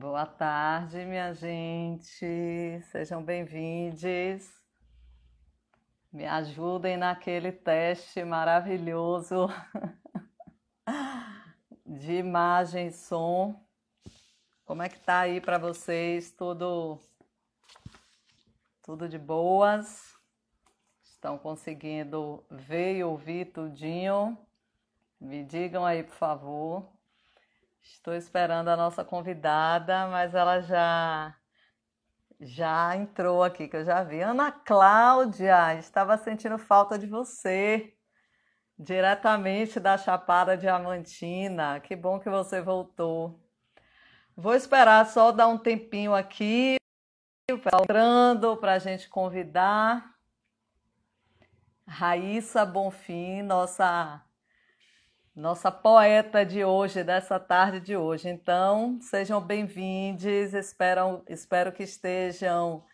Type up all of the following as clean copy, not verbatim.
Boa tarde, minha gente. Sejam bem-vindos. Me ajudem naquele teste maravilhoso de imagem e som. Como é que tá aí para vocês? Tudo de boas? Estão conseguindo ver e ouvir tudinho? Me digam aí, por favor. Estou esperando a nossa convidada, mas ela já entrou aqui, que eu já vi. Ana Cláudia, estava sentindo falta de você, diretamente da Chapada Diamantina. Que bom que você voltou. Vou esperar só dar um tempinho aqui, entrando para a gente convidar Raíssa Bonfim, nossa poeta de hoje, dessa tarde de hoje. Então, sejam bem-vindos, espero que estejam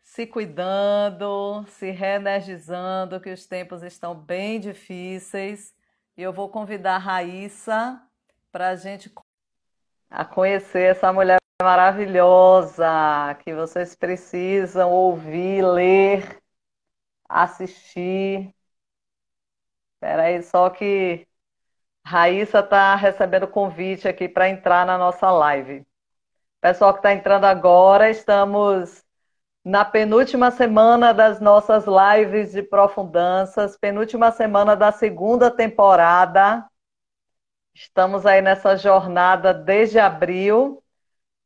se cuidando, se reenergizando, que os tempos estão bem difíceis. E eu vou convidar a Raíssa para a gente conhecer essa mulher maravilhosa que vocês precisam ouvir, ler, assistir. Espera aí, só que Raíssa está recebendo convite aqui para entrar na nossa live. Pessoal que está entrando agora, estamos na penúltima semana das nossas lives de Profundanças, penúltima semana da segunda temporada. Estamos aí nessa jornada desde abril.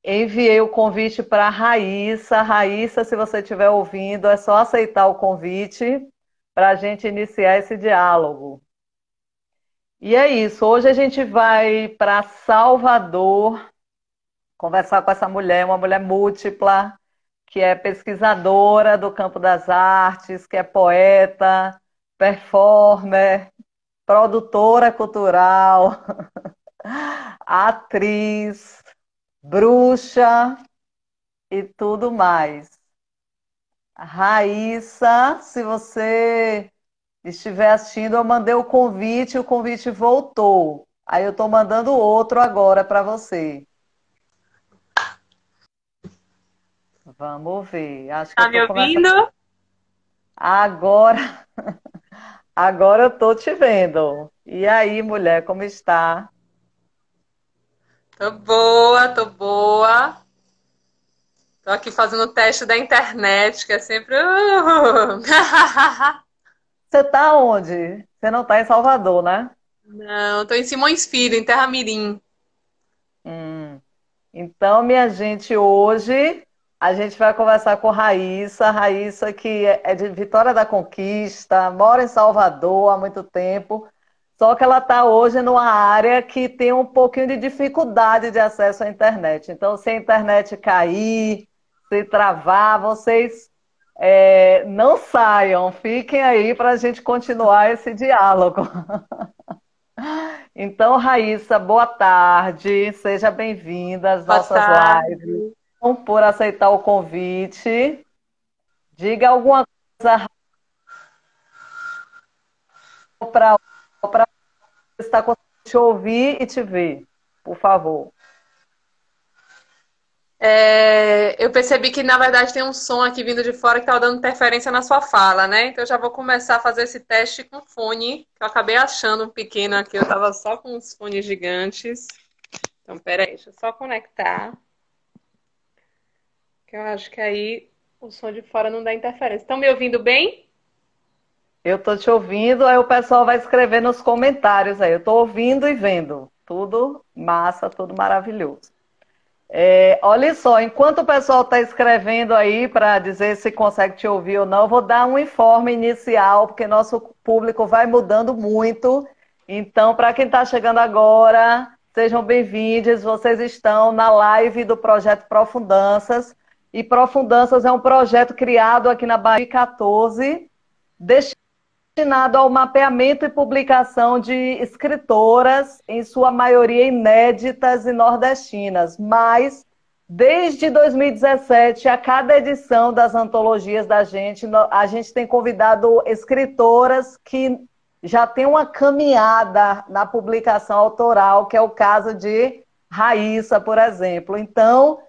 Enviei o convite para a Raíssa. Raíssa, se você estiver ouvindo, é só aceitar o convite para a gente iniciar esse diálogo. E é isso, hoje a gente vai para Salvador conversar com essa mulher, uma mulher múltipla, que é pesquisadora do campo das artes, que é poeta, performer, produtora cultural, atriz, bruxa e tudo mais. Raíssa, se você estiver assistindo, eu mandei o convite voltou. Aí eu estou mandando outro agora para você. Vamos ver. Acho que eu Tá me estou começando. ouvindo? Agora, agora eu estou te vendo. E aí, mulher, como está? Tô boa, tô boa. Tô aqui fazendo o teste da internet, que é sempre. Você está onde? Você não está em Salvador, né? Não, tô em Simões Filho, em Terra Mirim. Hum. Então, minha gente, hoje a gente vai conversar com Raíssa. Raíssa, que é de Vitória da Conquista, mora em Salvador há muito tempo. Só que ela está hoje numa área que tem um pouquinho de dificuldade de acesso à internet. Então, se a internet cair, se travar, vocês não saiam, fiquem aí para a gente continuar esse diálogo. Então, Raíssa, boa tarde, seja bem-vinda às Boa nossas lives. tarde. Por aceitar o convite. Diga alguma coisa para estar conseguindo te ouvir e te ver, por favor. Eu percebi que, na verdade, tem um som aqui vindo de fora que tava dando interferência na sua fala, né? Então, eu já vou começar a fazer esse teste com fone, que eu acabei achando um pequeno aqui. Eu tava só com os fones gigantes. Então, peraí, deixa eu só conectar. Que eu acho que aí o som de fora não dá interferência. Estão me ouvindo bem? Eu estou te ouvindo, aí o pessoal vai escrever nos comentários aí. Eu estou ouvindo e vendo. Tudo massa, tudo maravilhoso. Olha só, enquanto o pessoal está escrevendo aí para dizer se consegue te ouvir ou não, eu vou dar um informe inicial, porque nosso público vai mudando muito. Então, para quem está chegando agora, sejam bem-vindos. Vocês estão na live do projeto Profundanças. E Profundanças é um projeto criado aqui na Bahia 14, destinado ao mapeamento e publicação de escritoras, em sua maioria inéditas e nordestinas, mas desde 2017, a cada edição das antologias da gente, a gente tem convidado escritoras que já têm uma caminhada na publicação autoral, que é o caso de Raíssa, por exemplo. Então,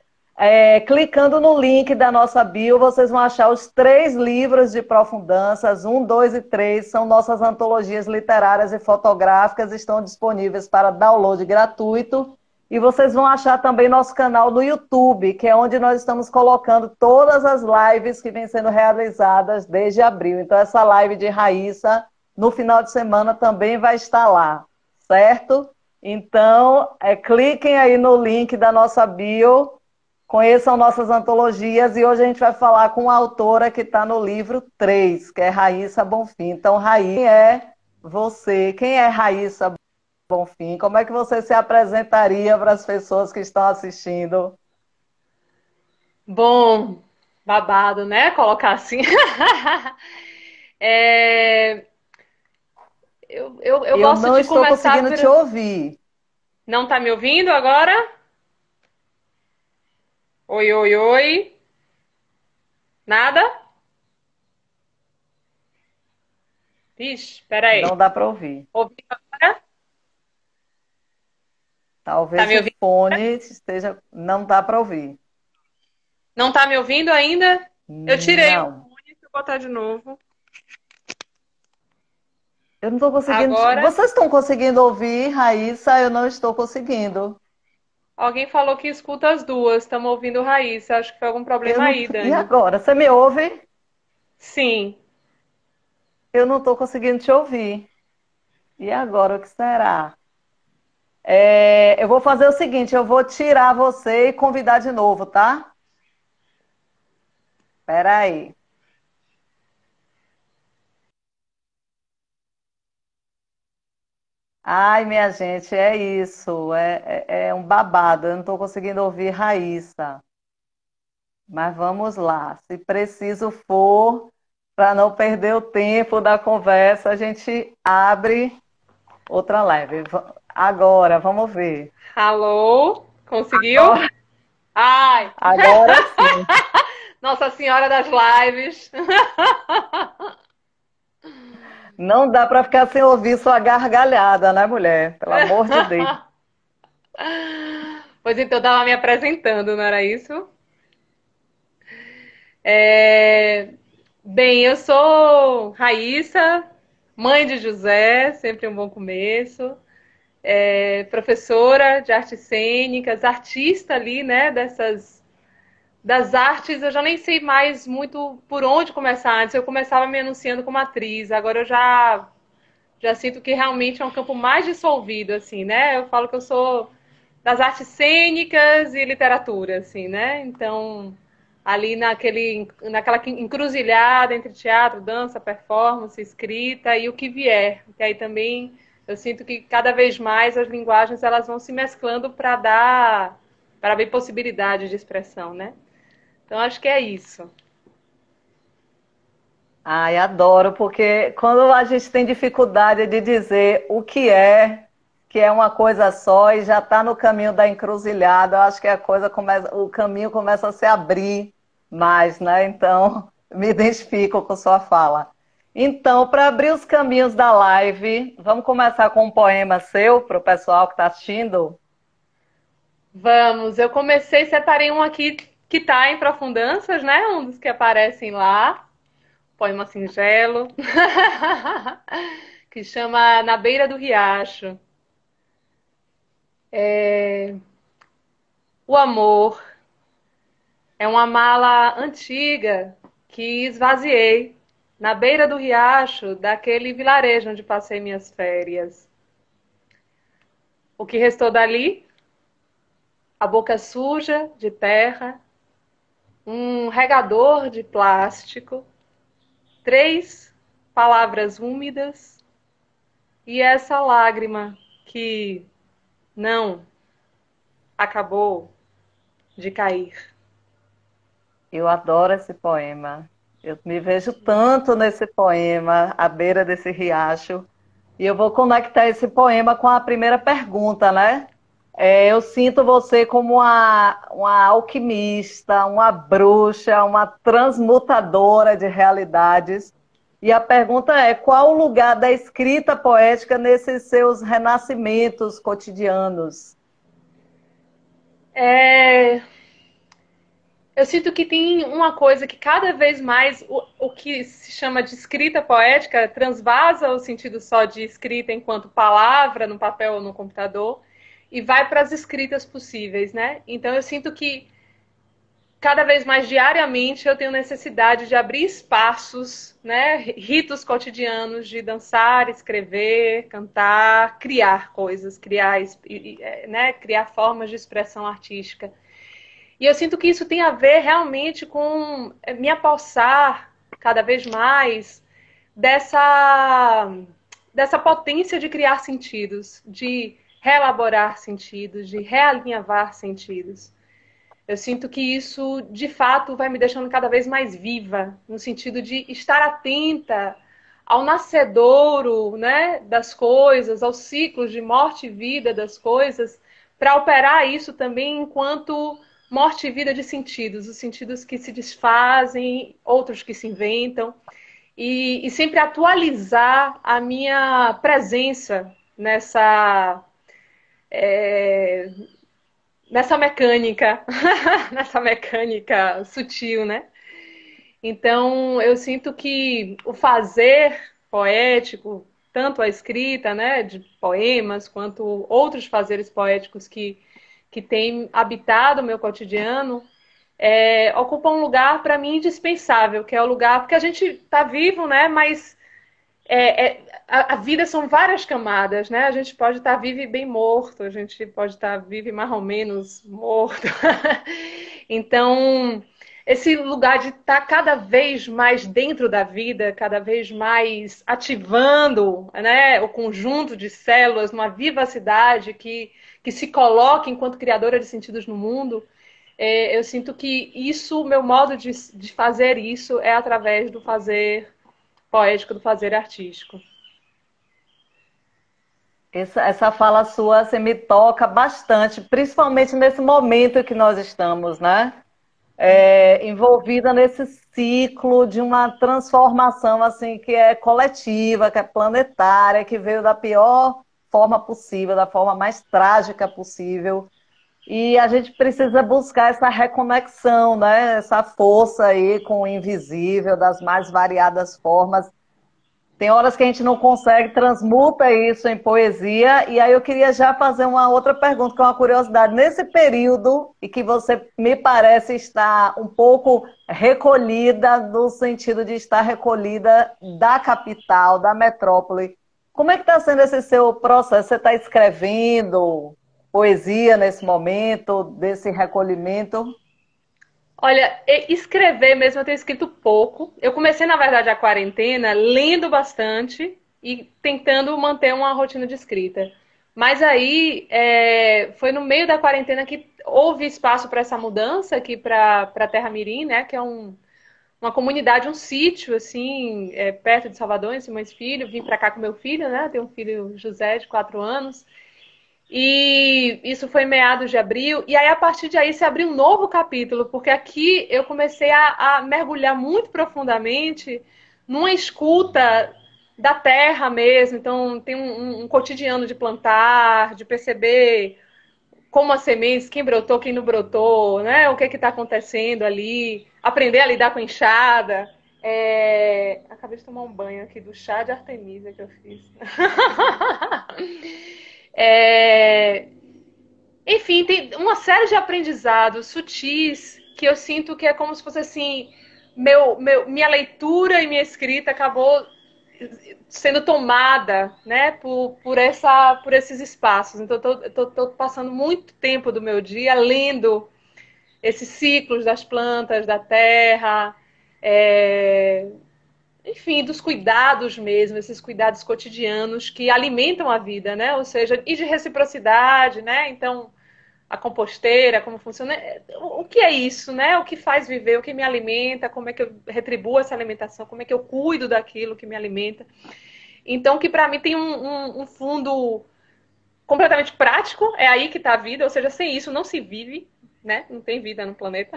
clicando no link da nossa bio, vocês vão achar os 3 livros de Profundanças, 1, 2 e 3, são nossas antologias literárias e fotográficas, estão disponíveis para download gratuito. E vocês vão achar também nosso canal no YouTube, que é onde nós estamos colocando todas as lives que vêm sendo realizadas desde abril. Então, essa live de Raíssa, no final de semana, também vai estar lá, certo? Então, cliquem aí no link da nossa bio, conheçam nossas antologias, e hoje a gente vai falar com a autora que está no livro 3, que é Raíssa Bonfim. Então, Raíssa, quem é você? Quem é Raíssa Bonfim? Como é que você se apresentaria para as pessoas que estão assistindo? Bom, babado, né? Colocar assim. É, eu Eu gosto não de estou começar conseguindo por. te ouvir. Não tá me ouvindo agora? Oi, oi, oi. Nada? Vixe, peraí. Não dá para ouvir. Ouviu agora? Tá Talvez me o ouvindo? fone esteja. Não dá para ouvir. Não tá me ouvindo ainda? Eu tirei o Não. fone, deixa eu botar de novo. Eu não estou conseguindo. Agora, Vocês estão conseguindo ouvir, Raíssa? Eu não estou conseguindo. alguém falou que escuta as duas. Estamos ouvindo Raíssa. Acho que foi algum Eu problema não... aí, E Dani. agora? Você me ouve? Sim. Eu não estou conseguindo te ouvir. E agora, o que será? Eu vou fazer o seguinte: eu vou tirar você e convidar de novo, tá? Espera aí. Ai, minha gente, é isso. É um babado. Eu não estou conseguindo ouvir Raíssa. Mas vamos lá. Se preciso for, para não perder o tempo da conversa, a gente abre outra live. Agora, vamos ver. Alô? Conseguiu? Agora, Ai, agora sim. Nossa Senhora das Lives. Não dá para ficar sem ouvir sua gargalhada, né, mulher? Pelo amor de Deus. Pois então, eu estava me apresentando, não era isso? É, Bem, eu sou Raíssa, mãe de José, sempre um bom começo. Professora de artes cênicas, artista ali, né, das artes. Eu já nem sei mais muito por onde começar. Antes eu começava me anunciando como atriz, agora eu já sinto que realmente é um campo mais dissolvido, assim, né? Eu falo que eu sou das artes cênicas e literatura, assim, né? Então, ali naquela encruzilhada entre teatro, dança, performance, escrita e o que vier. Que aí também eu sinto que cada vez mais as linguagens elas vão se mesclando para abrir possibilidade de expressão, né? Então, acho que é isso. Ai, adoro, porque quando a gente tem dificuldade de dizer o que é uma coisa só e já está no caminho da encruzilhada, eu acho que a coisa começa, o caminho começa a se abrir mais, né? Então, me identifico com sua fala. Então, para abrir os caminhos da live, vamos começar com um poema seu para o pessoal que está assistindo? Vamos, eu comecei, separei um aqui que está em Profundanças, né? Um dos que aparecem lá. Poema singelo, que chama Na Beira do Riacho. O amor é uma mala antiga que esvaziei na beira do riacho daquele vilarejo onde passei minhas férias. O que restou dali? A boca suja de terra, um regador de plástico, 3 palavras úmidas e essa lágrima que não acabou de cair. Eu adoro esse poema. Eu me vejo tanto nesse poema, à beira desse riacho. E eu vou conectar esse poema com a primeira pergunta, né? Eu sinto você como uma alquimista, uma bruxa, uma transmutadora de realidades. E a pergunta é: qual o lugar da escrita poética nesses seus renascimentos cotidianos? É, eu sinto que tem uma coisa que cada vez mais o que se chama de escrita poética transvasa o sentido só de escrita enquanto palavra no papel ou no computador e vai para as escritas possíveis, né? Então eu sinto que cada vez mais diariamente eu tenho necessidade de abrir espaços, né, ritos cotidianos de dançar, escrever, cantar, criar coisas, criar, né, criar formas de expressão artística. E eu sinto que isso tem a ver realmente com me apossar cada vez mais dessa, dessa potência de criar sentidos, de reelaborar sentidos, de realinhavar sentidos. Eu sinto que isso, de fato, vai me deixando cada vez mais viva, no sentido de estar atenta ao nascedouro, né, das coisas, aos ciclos de morte e vida das coisas, para operar isso também enquanto morte e vida de sentidos, os sentidos que se desfazem, outros que se inventam, e sempre atualizar a minha presença é, nessa mecânica, nessa mecânica sutil, né? Então, eu sinto que o fazer poético, tanto a escrita, né, de poemas, quanto outros fazeres poéticos que têm habitado o meu cotidiano, ocupa um lugar para mim indispensável, que é o lugar porque a gente está vivo, né? Mas a vida são várias camadas, né? A gente pode estar vivo e bem morto, a gente pode estar vivo e mais ou menos morto. Então, esse lugar de estar cada vez mais dentro da vida, cada vez mais ativando, né, o conjunto de células, uma vivacidade que se coloca enquanto criadora de sentidos no mundo, eu sinto que isso, meu modo de fazer isso é através do fazer poético, do fazer artístico. Essa fala sua assim, me toca bastante, principalmente nesse momento que nós estamos, né? Envolvida nesse ciclo de uma transformação assim que é coletiva, que é planetária, que veio da pior forma possível, da forma mais trágica possível. E a gente precisa buscar essa reconexão, né? Essa força aí com o invisível, das mais variadas formas. Tem horas que a gente não consegue, transmuta isso em poesia. E aí eu queria já fazer uma outra pergunta, que é uma curiosidade. Nesse período em que você me parece estar um pouco recolhida, no sentido de estar recolhida da capital, da metrópole, como é que está sendo esse seu processo? Você está escrevendo poesia nesse momento, desse recolhimento? Olha, escrever mesmo eu tenho escrito pouco. Eu comecei, na verdade, a quarentena lendo bastante e tentando manter uma rotina de escrita. Mas aí foi no meio da quarentena que houve espaço para essa mudança aqui para Terra Mirim, né? Que é uma comunidade, um sítio, assim, perto de Salvador, em Simões Filho. Vim para cá com meu filho, né? Tenho um filho, José, de 4 anos. E isso foi em meados de abril. E aí, a partir de aí, se abriu um novo capítulo, porque aqui eu comecei a mergulhar muito profundamente numa escuta da terra mesmo. Então, tem um cotidiano de plantar, de perceber como as sementes, quem brotou, quem não brotou, né? O que está acontecendo ali, aprender a lidar com a enxada. Acabei de tomar um banho aqui do chá de Artemisia que eu fiz. É, Enfim, tem uma série de aprendizados sutis que eu sinto que é como se fosse assim, minha leitura e minha escrita acabou sendo tomada, né, por esses espaços. Então, eu tô passando muito tempo do meu dia lendo esses ciclos das plantas, da terra, é, enfim, dos cuidados mesmo, esses cuidados cotidianos que alimentam a vida, né? Ou seja, e de reciprocidade, né? Então, a composteira, como funciona, o que é isso, né? O que faz viver, o que me alimenta, como é que eu retribuo essa alimentação, como é que eu cuido daquilo que me alimenta. Então, que para mim tem um fundo completamente prático, é aí que está a vida, ou seja, sem isso não se vive, né? Não tem vida no planeta.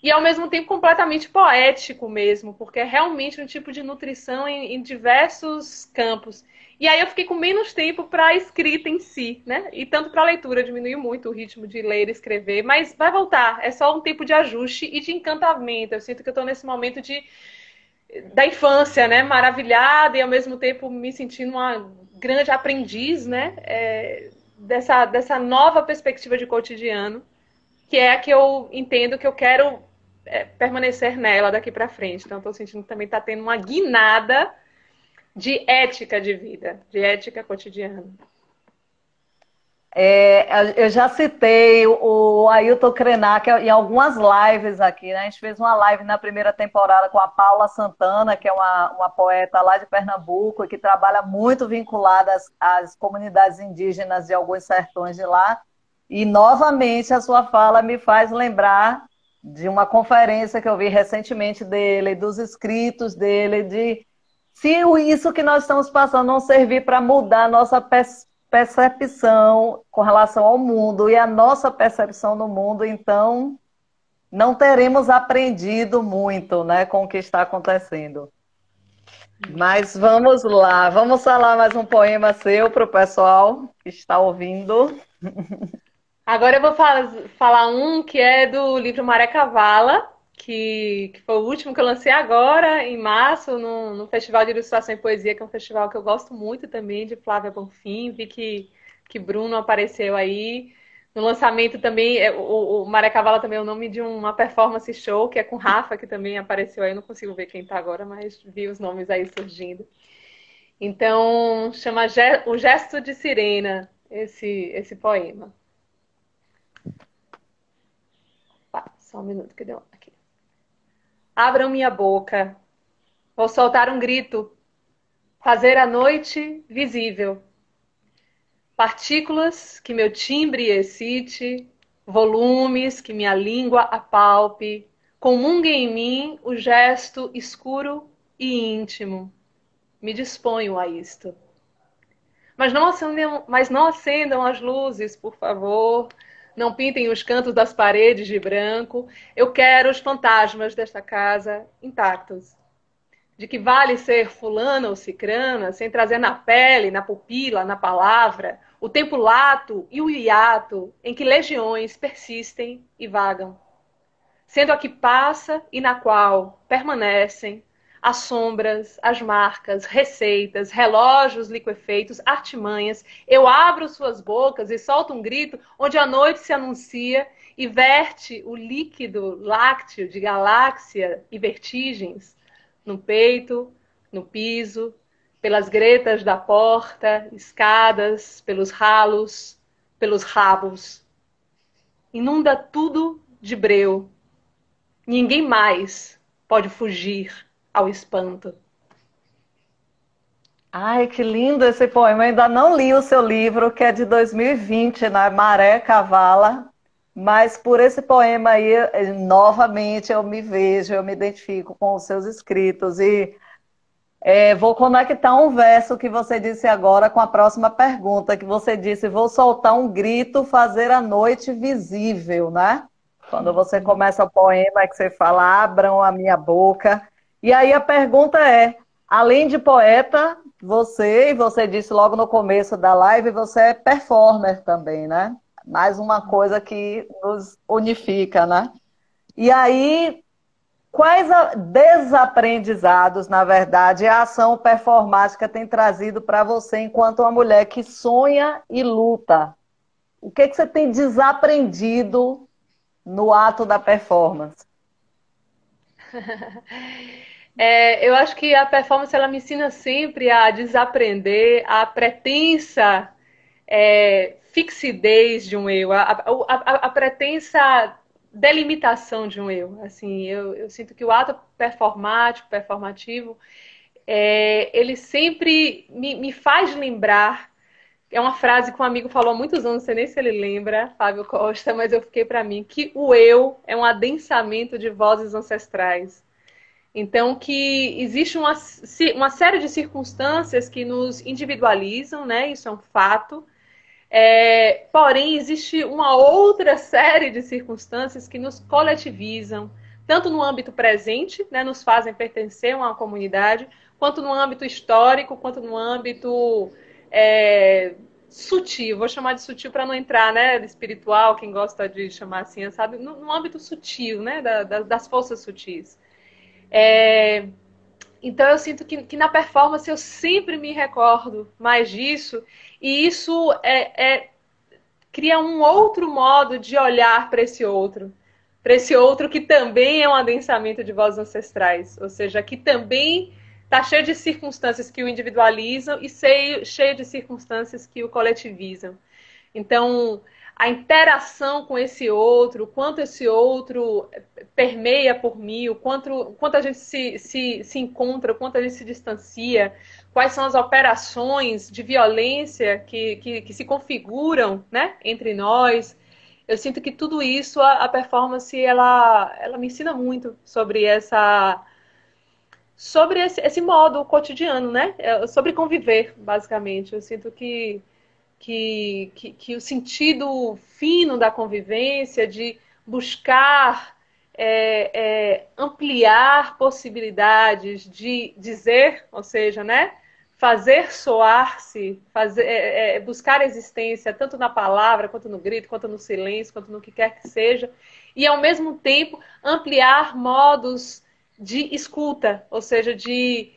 e ao mesmo tempo completamente poético mesmo, porque é realmente um tipo de nutrição em diversos campos. E aí eu fiquei com menos tempo para a escrita em si, né? E tanto para a leitura diminuiu muito o ritmo de ler e escrever, mas vai voltar. É só um tempo de ajuste e de encantamento. Eu sinto que eu estou nesse momento da infância, né? Maravilhada e ao mesmo tempo me sentindo uma grande aprendiz, né? Dessa nova perspectiva de cotidiano, que é a que eu entendo que eu quero permanecer nela daqui para frente. Então, estou sentindo que também está tendo uma guinada de ética de vida, de ética cotidiana. Eu já citei o Ailton Krenak em algumas lives aqui, né? A gente fez uma live na primeira temporada com a Paula Santana, que é uma poeta lá de Pernambuco, que trabalha muito vinculada às comunidades indígenas de alguns sertões de lá. E, novamente, a sua fala me faz lembrar de uma conferência que eu vi recentemente dele, dos escritos dele, de se isso que nós estamos passando não servir para mudar a nossa percepção com relação ao mundo e a nossa percepção no mundo, então não teremos aprendido muito, né, com o que está acontecendo. Mas vamos lá, vamos falar mais um poema seu para o pessoal que está ouvindo. Agora eu vou falar um que é do livro Maré Cavala, que foi o último que eu lancei agora, em março, no Festival de Ilustração e Poesia, que é um festival que eu gosto muito também, de Flávia Bonfim. Vi que Bruno apareceu aí. No lançamento também, o Maré Cavala também é o nome de uma performance show, que é com Rafa, que também apareceu aí. Eu não consigo ver quem tá agora, mas vi os nomes aí surgindo. Então, chama O Gesto de Sirena, esse poema. Só um minuto que deu aqui. Abram minha boca, vou soltar um grito, fazer a noite visível. Partículas que meu timbre excite, volumes que minha língua apalpe, comunguem em mim o gesto escuro e íntimo. Me disponho a isto. Mas não acendam as luzes, por favor. Não pintem os cantos das paredes de branco. Eu quero os fantasmas desta casa intactos. De que vale ser fulana ou cicrana, sem trazer na pele, na pupila, na palavra, o tempo lato e o hiato em que legiões persistem e vagam. Sendo a que passa e na qual permanecem as sombras, as marcas, receitas, relógios liquefeitos, artimanhas. Eu abro suas bocas e solto um grito onde a noite se anuncia e verte o líquido lácteo de galáxia e vertigens no peito, no piso, pelas gretas da porta, escadas, pelos ralos, pelos rabos. Inunda tudo de breu. Ninguém mais pode fugir ao espanto. Ai, que lindo esse poema. Eu ainda não li o seu livro, que é de 2020, na Maré Cavala, mas por esse poema aí, novamente eu me vejo, eu me identifico com os seus escritos. E vou conectar um verso que você disse agora com a próxima pergunta, que você disse, vou soltar um grito, fazer a noite visível, né? Quando você começa o poema, que você fala, abram a minha boca. E aí a pergunta é, além de poeta, você disse logo no começo da live, você é performer também, né? Mais uma coisa que nos unifica, né? E aí, quais desaprendizados, na verdade, a ação performática tem trazido para você enquanto uma mulher que sonha e luta? O que você tem desaprendido no ato da performance? Eu acho que a performance ela me ensina sempre a desaprender a pretensa fixidez de um eu, a pretensa delimitação de um eu. Assim, eu sinto que o ato performativo, ele sempre me faz lembrar. É uma frase que um amigo falou há muitos anos, não sei nem se ele lembra, Fábio Costa, mas eu fiquei para mim, que o eu é um adensamento de vozes ancestrais. Então, que existe uma série de circunstâncias que nos individualizam, né? Isso é um fato. Porém, existe uma outra série de circunstâncias que nos coletivizam, tanto no âmbito presente, né, nos fazem pertencer a uma comunidade, quanto no âmbito histórico, quanto no âmbito sutil. Vou chamar de sutil para não entrar, né, espiritual, quem gosta de chamar assim, sabe? No âmbito sutil, né, das forças sutis. Então eu sinto que na performance eu sempre me recordo mais disso, e isso cria um outro modo de olhar para esse outro que também é um adensamento de vozes ancestrais, ou seja, que também está cheio de circunstâncias que o individualizam e cheio de circunstâncias que o coletivizam. Então, a interação com esse outro, quanto esse outro permeia por mim, quanto a gente se encontra, o quanto a gente se distancia, quais são as operações de violência que se configuram, né, entre nós. Eu sinto que tudo isso, a performance, ela me ensina muito sobre esse modo cotidiano, né? Sobre conviver, basicamente. Eu sinto que o sentido fino da convivência, de buscar ampliar possibilidades de dizer, ou seja, né, fazer soar-se, buscar existência, tanto na palavra, quanto no grito, quanto no silêncio, quanto no que quer que seja, e ao mesmo tempo ampliar modos de escuta, ou seja, de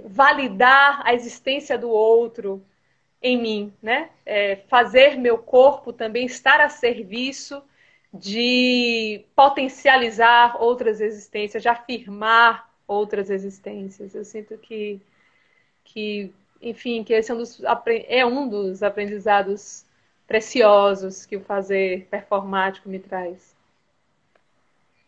validar a existência do outro em mim, né? Fazer meu corpo também estar a serviço de potencializar outras existências, de afirmar outras existências. Eu sinto enfim, que esse é um dos aprendizados preciosos que o fazer performático me traz.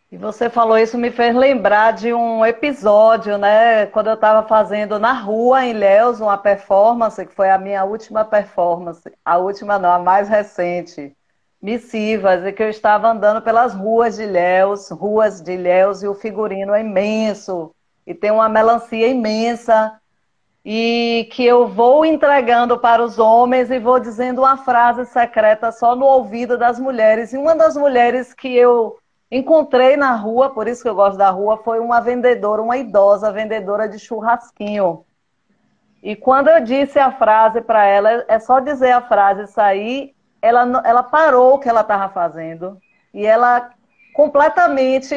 E você falou isso, me fez lembrar de um episódio, né? Quando eu estava fazendo na rua, em Ilhéus, uma performance, que foi a minha última performance. A última não, a mais recente. Missivas, e que eu estava andando pelas ruas de Ilhéus, e o figurino é imenso, e tem uma melancia imensa, e que eu vou entregando para os homens e vou dizendo uma frase secreta só no ouvido das mulheres. E uma das mulheres que eu encontrei na rua, por isso que eu gosto da rua, foi uma vendedora, uma idosa vendedora de churrasquinho. E quando eu disse a frase para ela, é só dizer a frase, sair, ela parou o que ela estava fazendo e ela completamente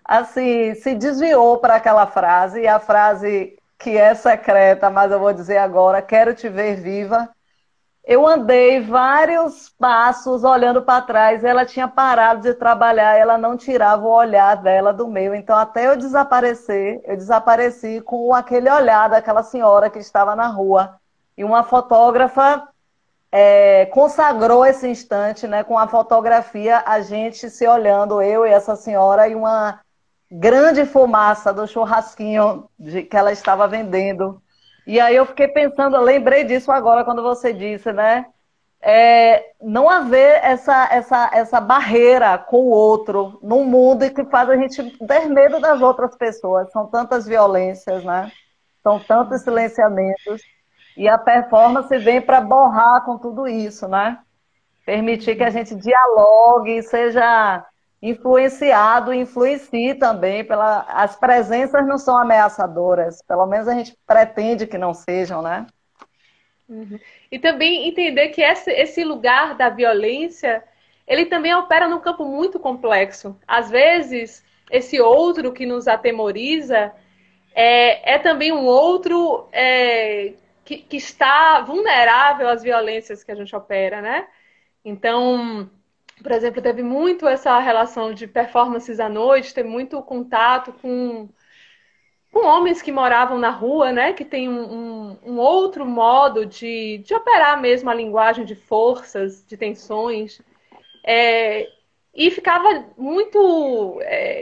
assim se desviou para aquela frase, e a frase que é secreta, mas eu vou dizer agora, quero te ver viva. Eu andei vários passos olhando para trás, ela tinha parado de trabalhar, ela não tirava o olhar dela do meu. Então, até eu desaparecer, eu desapareci com aquele olhar daquela senhora que estava na rua. E uma fotógrafa consagrou esse instante, né, com a fotografia, a gente se olhando, eu e essa senhora, e uma grande fumaça do churrasquinho que ela estava vendendo. E aí eu fiquei pensando, eu lembrei disso agora quando você disse, né? Não haver essa barreira com o outro num mundo que faz a gente ter medo das outras pessoas. São tantas violências, né? São tantos silenciamentos. E a performance vem para borrar com tudo isso, né? Permitir que a gente dialogue, seja influenciado, influencie também. As presenças não são ameaçadoras, pelo menos a gente pretende que não sejam, né? Uhum. E também entender que esse lugar da violência, ele também opera num campo muito complexo. Às vezes, esse outro que nos atemoriza é também um outro que está vulnerável às violências que a gente opera, né? Então, por exemplo, teve muito essa relação de performances à noite, ter muito contato com homens que moravam na rua, né? Que tem um outro modo de operar mesmo a linguagem de forças, de tensões. E ficava muito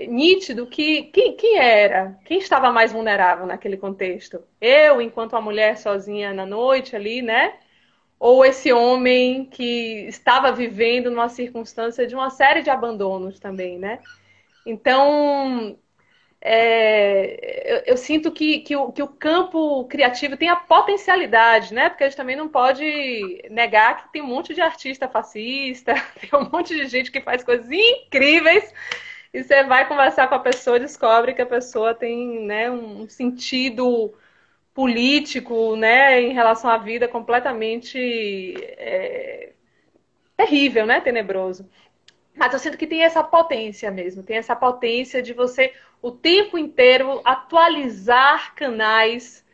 nítido que quem era, quem estava mais vulnerável naquele contexto. Eu, enquanto a mulher sozinha na noite ali, né? Ou esse homem que estava vivendo numa circunstância de uma série de abandonos também, né? Então, eu sinto que o campo criativo tem a potencialidade, né? Porque a gente também não pode negar que tem um monte de artista fascista, tem um monte de gente que faz coisas incríveis, e você vai conversar com a pessoa e descobre que a pessoa tem, né, um sentido político, né, em relação à vida completamente terrível, né, tenebroso. Mas eu sinto que tem essa potência mesmo, tem essa potência de você o tempo inteiro atualizar canais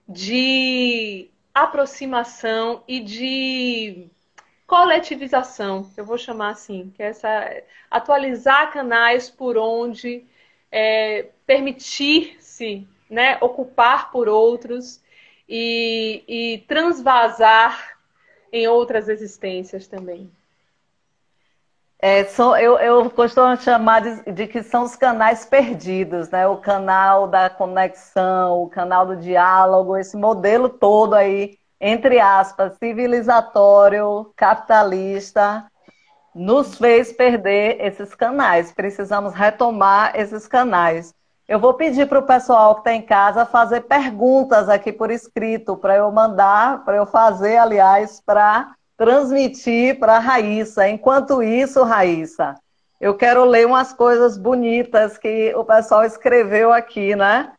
de aproximação e de coletivização, eu vou chamar assim, que é essa atualizar canais por onde permitir-se, né, ocupar por outros e transvasar em outras existências também. Eu costumo chamar de que são os canais perdidos, né? O canal da conexão, o canal do diálogo, esse modelo todo aí, entre aspas, civilizatório, capitalista, nos fez perder esses canais. Precisamos retomar esses canais. Eu vou pedir para o pessoal que está em casa fazer perguntas aqui por escrito, para eu mandar, para eu fazer, aliás, para transmitir para a Raíssa. Enquanto isso, Raíssa, eu quero ler umas coisas bonitas que o pessoal escreveu aqui, né?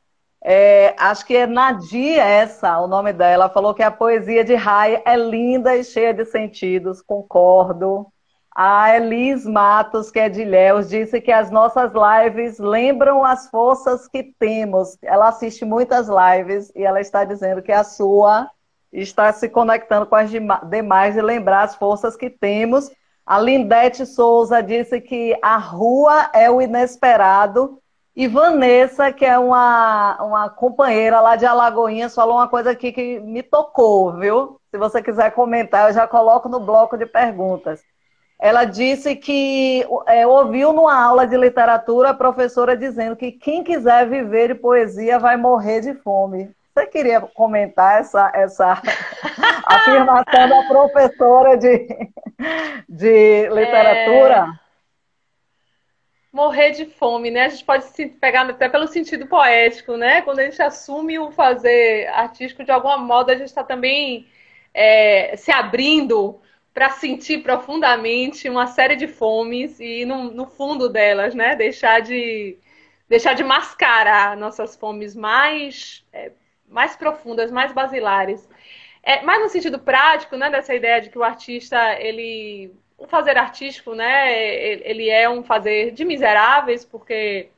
Acho que é Nadia essa, o nome dela. Ela falou que a poesia de Rai é linda e cheia de sentidos, concordo. A Elis Matos, que é de Ilhéus, disse que as nossas lives lembram as forças que temos. Ela assiste muitas lives e ela está dizendo que a sua está se conectando com as demais e lembrar as forças que temos. A Lindete Souza disse que a rua é o inesperado. E Vanessa, que é uma companheira lá de Alagoinhas, falou uma coisa aqui que me tocou, viu? Se você quiser comentar, eu já coloco no bloco de perguntas. Ela disse que ouviu numa aula de literatura a professora dizendo que quem quiser viver de poesia vai morrer de fome. Você queria comentar essa afirmação da professora de literatura? Morrer de fome, né? A gente pode se pegar até pelo sentido poético, né? Quando a gente assume o fazer artístico, de alguma modo a gente está também se abrindo para sentir profundamente uma série de fomes e no fundo delas, né? Deixar de mascarar nossas fomes mais profundas, mais basilares. Mas no sentido prático, né? Dessa ideia de que o artista, o fazer artístico, né, ele é um fazer de miseráveis, porque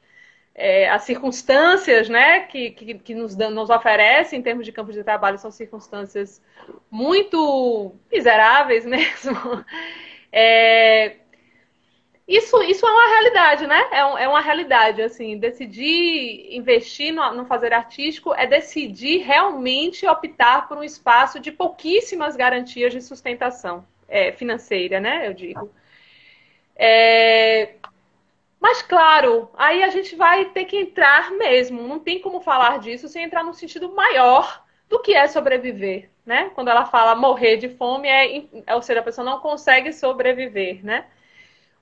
as circunstâncias, né, que nos oferecem em termos de campo de trabalho são circunstâncias muito miseráveis mesmo. É, isso é uma realidade, né? É uma realidade, assim, decidir investir no fazer artístico é decidir realmente optar por um espaço de pouquíssimas garantias de sustentação financeira, né? Eu digo. Mas, claro, aí a gente vai ter que entrar mesmo. Não tem como falar disso sem entrar num sentido maior do que é sobreviver, né? Quando ela fala morrer de fome, ou seja, a pessoa não consegue sobreviver, né?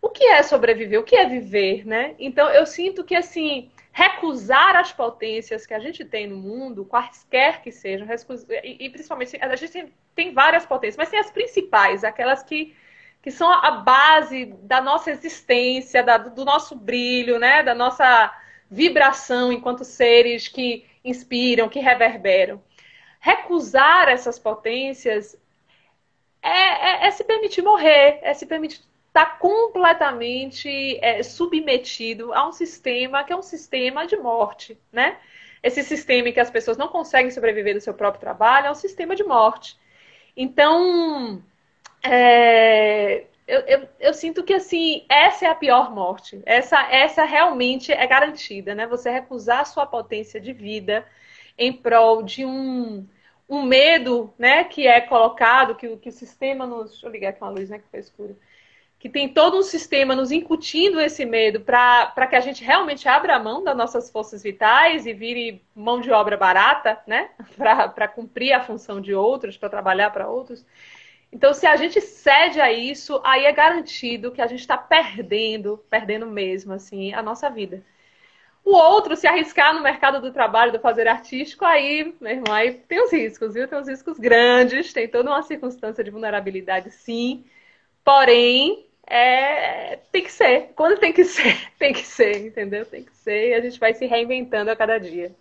O que é sobreviver? O que é viver, né? Então, eu sinto que, assim, recusar as potências que a gente tem no mundo, quaisquer que sejam, e principalmente, a gente tem várias potências, mas tem as principais, aquelas que são a base da nossa existência, do nosso brilho, né? Da nossa vibração enquanto seres que inspiram, que reverberam. Recusar essas potências é se permitir morrer, é se permitir estar completamente submetido a um sistema que é um sistema de morte, né? Esse sistema em que as pessoas não conseguem sobreviver do seu próprio trabalho é um sistema de morte. Então, eu sinto que, assim, essa é a pior morte. Essa realmente é garantida, né? Você recusar a sua potência de vida em prol de um medo, né, que é colocado, que o sistema nos... Deixa eu ligar aqui uma luz, né, que foi escuro. Que tem todo um sistema nos incutindo esse medo para que a gente realmente abra a mão das nossas forças vitais e vire mão de obra barata, né, para cumprir a função de outros, para trabalhar para outros. Então, se a gente cede a isso, aí é garantido que a gente está perdendo mesmo, assim, a nossa vida. O outro, se arriscar no mercado do trabalho, do fazer artístico, aí, meu irmão, aí tem os riscos, viu? Tem os riscos grandes, tem toda uma circunstância de vulnerabilidade, sim. Porém, tem que ser. Quando tem que ser, tem que ser, entendeu? Tem que ser e a gente vai se reinventando a cada dia.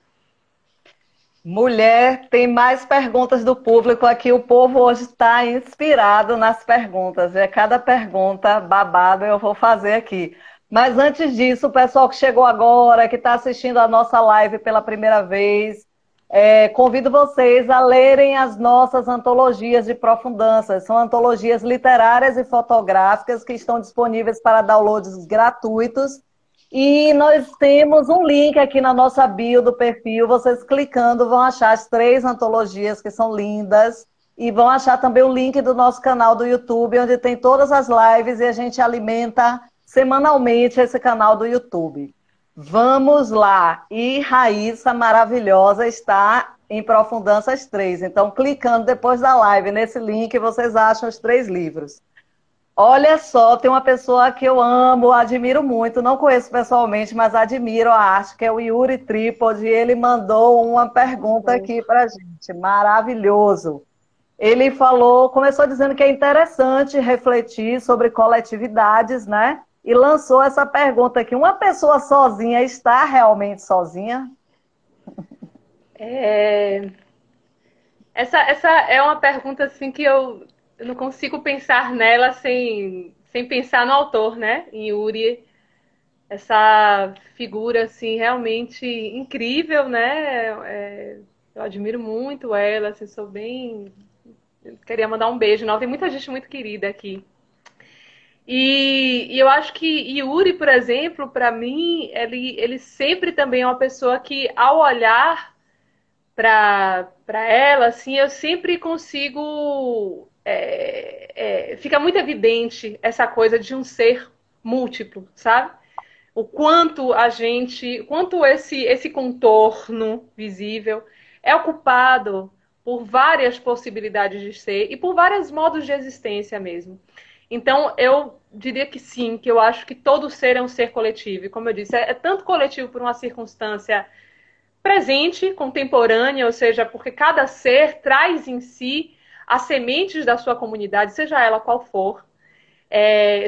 Mulher, tem mais perguntas do público aqui. O povo hoje está inspirado nas perguntas. É cada pergunta babado eu vou fazer aqui. Mas antes disso, o pessoal que chegou agora, que está assistindo a nossa live pela primeira vez, convido vocês a lerem as nossas antologias de Profundanças. São antologias literárias e fotográficas que estão disponíveis para downloads gratuitos. E nós temos um link aqui na nossa bio do perfil. Vocês clicando vão achar as 3 antologias que são lindas. E vão achar também o link do nosso canal do YouTube, onde tem todas as lives e a gente alimenta semanalmente esse canal do YouTube. Vamos lá. E Raíssa maravilhosa está em Profundanças 3. Então, clicando depois da live nesse link, vocês acham os 3 livros. Olha só, tem uma pessoa que eu amo, admiro muito, não conheço pessoalmente, mas admiro a arte, que é o Yuri Tripodi. Ele mandou uma pergunta aqui para a gente, maravilhoso. Ele falou, começou dizendo que é interessante refletir sobre coletividades, né? E lançou essa pergunta aqui: uma pessoa sozinha está realmente sozinha? Essa é uma pergunta assim que eu não consigo pensar nela sem pensar no autor, né? Em Yuri, essa figura assim realmente incrível, né? Eu admiro muito ela, assim, sou bem, eu queria mandar um beijo. Não, tem muita gente muito querida aqui. E eu acho que Yuri, por exemplo, para mim, ele sempre também é uma pessoa que, ao olhar para ela, assim, eu sempre consigo. Fica muito evidente essa coisa de um ser múltiplo, sabe? O quanto quanto esse contorno visível é ocupado por várias possibilidades de ser e por vários modos de existência mesmo. Então, eu diria que sim, que eu acho que todo ser é um ser coletivo. E como eu disse, é tanto coletivo por uma circunstância presente, contemporânea, ou seja, porque cada ser traz em si as sementes da sua comunidade, seja ela qual for.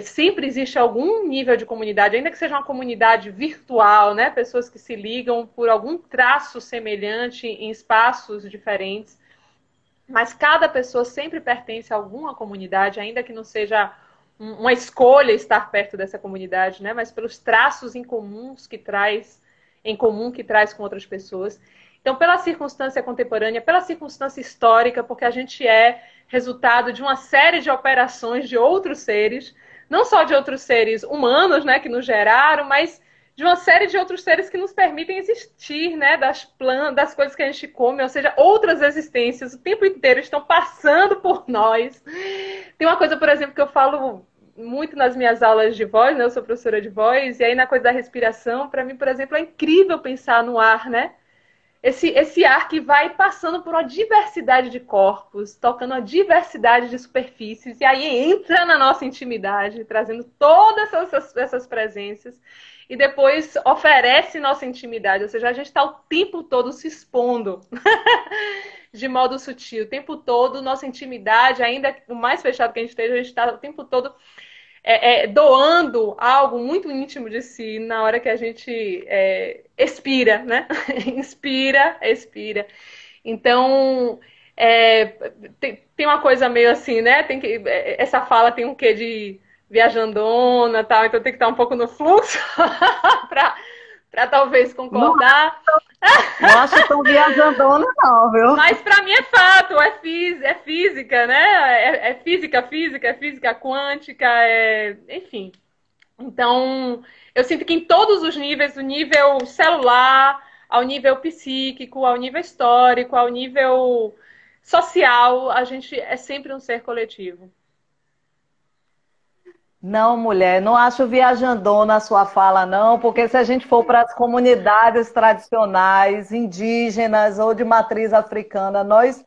Sempre existe algum nível de comunidade, ainda que seja uma comunidade virtual, né? Pessoas que se ligam por algum traço semelhante em espaços diferentes, mas cada pessoa sempre pertence a alguma comunidade, ainda que não seja uma escolha estar perto dessa comunidade, né? Mas pelos traços em comum que traz com outras pessoas. Então, pela circunstância contemporânea, pela circunstância histórica, porque a gente é resultado de uma série de operações de outros seres, não só de outros seres humanos, né, que nos geraram, mas de uma série de outros seres que nos permitem existir, né, das plantas, das coisas que a gente come, ou seja, outras existências o tempo inteiro estão passando por nós. Tem uma coisa, por exemplo, que eu falo muito nas minhas aulas de voz, né? Eu sou professora de voz, e aí na coisa da respiração, para mim, por exemplo, é incrível pensar no ar, né? Esse ar que vai passando por uma diversidade de corpos, tocando uma diversidade de superfícies, e aí entra na nossa intimidade, trazendo todas essas presenças, e depois oferece nossa intimidade, ou seja, a gente está o tempo todo se expondo de modo sutil, o tempo todo, nossa intimidade, ainda o mais fechado que a gente está o tempo todo doando algo muito íntimo de si na hora que a gente expira, né? Inspira, expira. Então, tem uma coisa meio assim, né? Essa fala tem um quê de viajandona, tal, então tem que estar um pouco no fluxo para talvez concordar. Não acho tão viajandona, não, viu? Mas para mim é fato, é física, né? É física quântica, enfim. Então, eu sinto que em todos os níveis, do nível celular, ao nível psíquico, ao nível histórico, ao nível social, a gente é sempre um ser coletivo. Não, mulher, não acho viajandona a sua fala, não, porque se a gente for para as comunidades tradicionais, indígenas ou de matriz africana, nós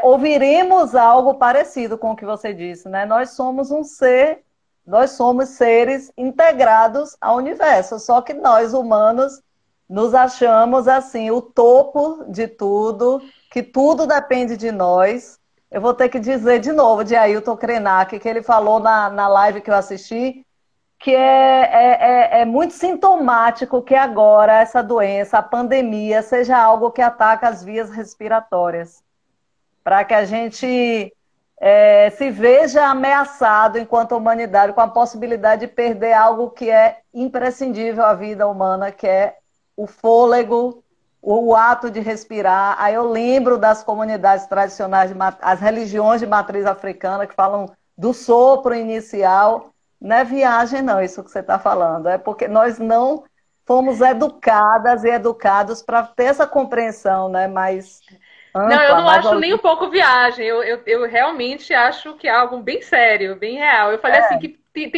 ouviremos algo parecido com o que você disse, né? Nós somos um ser Nós somos seres integrados ao universo, só que nós, humanos, nos achamos assim, o topo de tudo, que tudo depende de nós. Eu vou ter que dizer de novo de Ailton Krenak, que ele falou na live que eu assisti, que é muito sintomático que agora essa doença, a pandemia, seja algo que ataca as vias respiratórias, para que a gente se veja ameaçado enquanto humanidade com a possibilidade de perder algo que é imprescindível à vida humana, que é o fôlego, o ato de respirar. Aí eu lembro das comunidades tradicionais, as religiões de matriz africana que falam do sopro inicial. Não é viagem, não, isso que você está falando. É porque nós não fomos educadas e educados para ter essa compreensão, né, mais Não, eu ampla, não mais acho nem um pouco viagem. Eu realmente acho que é algo bem sério, bem real. Eu falei assim que tem